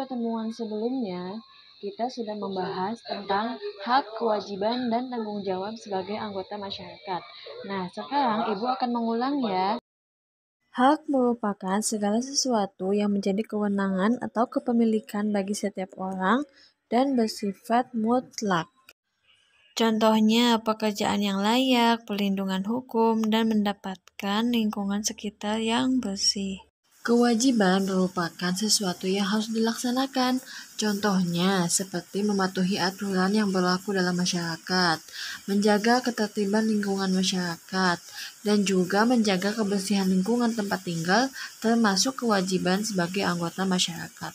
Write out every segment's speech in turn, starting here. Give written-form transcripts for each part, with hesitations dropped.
pertemuan sebelumnya, kita sudah membahas tentang hak, kewajiban, dan tanggung jawab sebagai anggota masyarakat. Nah, sekarang Ibu akan mengulang ya. Hak merupakan segala sesuatu yang menjadi kewenangan atau kepemilikan bagi setiap orang dan bersifat mutlak. Contohnya, pekerjaan yang layak, perlindungan hukum, dan mendapatkan lingkungan sekitar yang bersih. Kewajiban merupakan sesuatu yang harus dilaksanakan. Contohnya, seperti mematuhi aturan yang berlaku dalam masyarakat, menjaga ketertiban lingkungan masyarakat, dan juga menjaga kebersihan lingkungan tempat tinggal, termasuk kewajiban sebagai anggota masyarakat.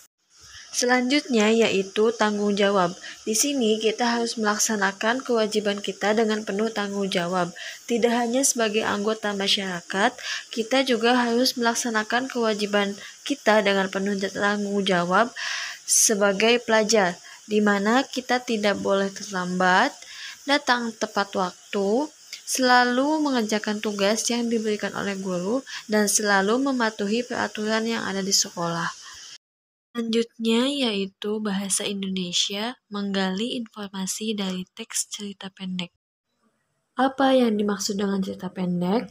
Selanjutnya yaitu tanggung jawab. Di sini kita harus melaksanakan kewajiban kita dengan penuh tanggung jawab. Tidak hanya sebagai anggota masyarakat, kita juga harus melaksanakan kewajiban kita dengan penuh tanggung jawab sebagai pelajar, di mana kita tidak boleh terlambat, datang tepat waktu, selalu mengerjakan tugas yang diberikan oleh guru, dan selalu mematuhi peraturan yang ada di sekolah. Selanjutnya yaitu bahasa Indonesia, menggali informasi dari teks cerita pendek. Apa yang dimaksud dengan cerita pendek?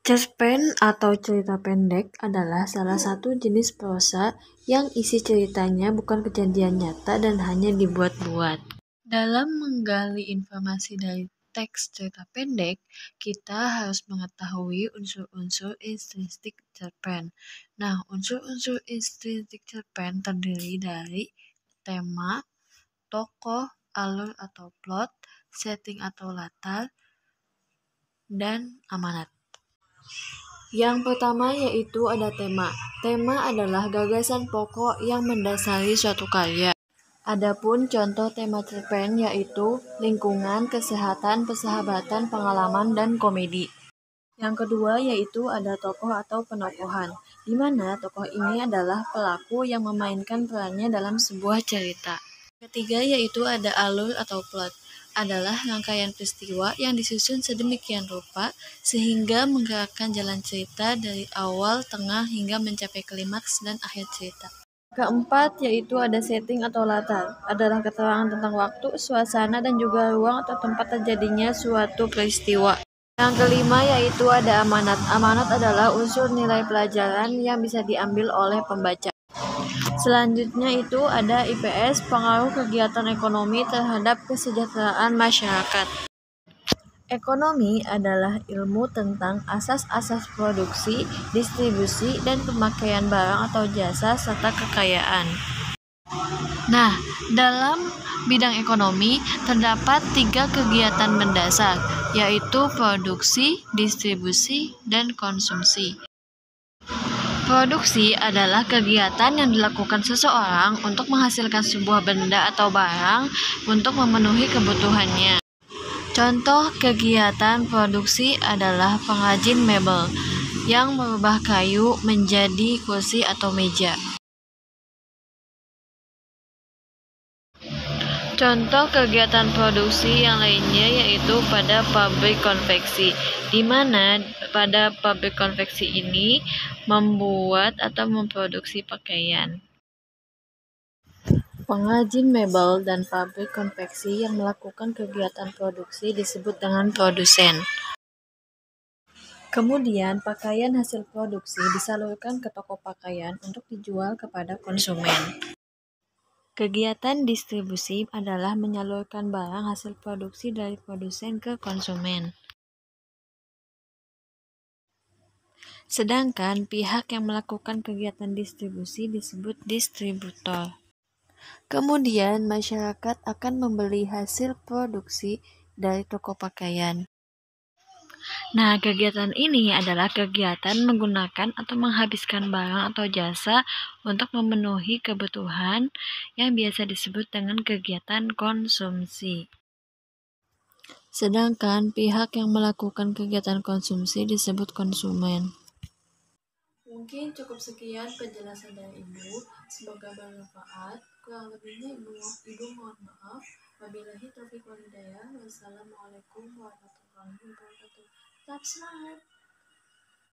Cerpen atau cerita pendek adalah salah satu jenis prosa yang isi ceritanya bukan kejadian nyata dan hanya dibuat-buat. Dalam menggali informasi dari teks cerita pendek, kita harus mengetahui unsur-unsur intrinsik cerpen. Nah, unsur-unsur intrinsik cerpen terdiri dari tema, tokoh, alur atau plot, setting atau latar, dan amanat. Yang pertama yaitu ada tema. Tema adalah gagasan pokok yang mendasari suatu karya. Adapun contoh tema cerpen yaitu lingkungan, kesehatan, persahabatan, pengalaman, dan komedi. Yang kedua yaitu ada tokoh atau penokohan, di mana tokoh ini adalah pelaku yang memainkan perannya dalam sebuah cerita. Ketiga yaitu ada alur atau plot, adalah rangkaian peristiwa yang disusun sedemikian rupa sehingga menggerakkan jalan cerita dari awal, tengah, hingga mencapai klimaks dan akhir cerita. Keempat yaitu ada setting atau latar, adalah keterangan tentang waktu, suasana, dan juga ruang atau tempat terjadinya suatu peristiwa. Yang kelima yaitu ada amanat. Amanat adalah unsur nilai pelajaran yang bisa diambil oleh pembaca. Selanjutnya itu ada IPS, pengaruh kegiatan ekonomi terhadap kesejahteraan masyarakat. Ekonomi adalah ilmu tentang asas-asas produksi, distribusi, dan pemakaian barang atau jasa serta kekayaan. Nah, dalam bidang ekonomi terdapat 3 kegiatan mendasar, yaitu produksi, distribusi, dan konsumsi. Produksi adalah kegiatan yang dilakukan seseorang untuk menghasilkan sebuah benda atau barang untuk memenuhi kebutuhannya. Contoh kegiatan produksi adalah pengrajin mebel yang merubah kayu menjadi kursi atau meja. Contoh kegiatan produksi yang lainnya yaitu pada pabrik konveksi, di mana pada pabrik konveksi ini membuat atau memproduksi pakaian. Pengrajin mebel dan pabrik konveksi yang melakukan kegiatan produksi disebut dengan produsen. Kemudian, pakaian hasil produksi disalurkan ke toko pakaian untuk dijual kepada konsumen. Kegiatan distribusi adalah menyalurkan barang hasil produksi dari produsen ke konsumen. Sedangkan pihak yang melakukan kegiatan distribusi disebut distributor. Kemudian masyarakat akan membeli hasil produksi dari toko pakaian. Nah, kegiatan ini adalah kegiatan menggunakan atau menghabiskan barang atau jasa untuk memenuhi kebutuhan yang biasa disebut dengan kegiatan konsumsi. Sedangkan pihak yang melakukan kegiatan konsumsi disebut konsumen. Mungkin cukup sekian penjelasan dari Ibu, semoga bermanfaat. Kurang lebihnya Ibu mohon maaf. Wabillahi taufiq wal hidayah. Wassalamualaikum warahmatullahi wabarakatuh. Tetap semangat.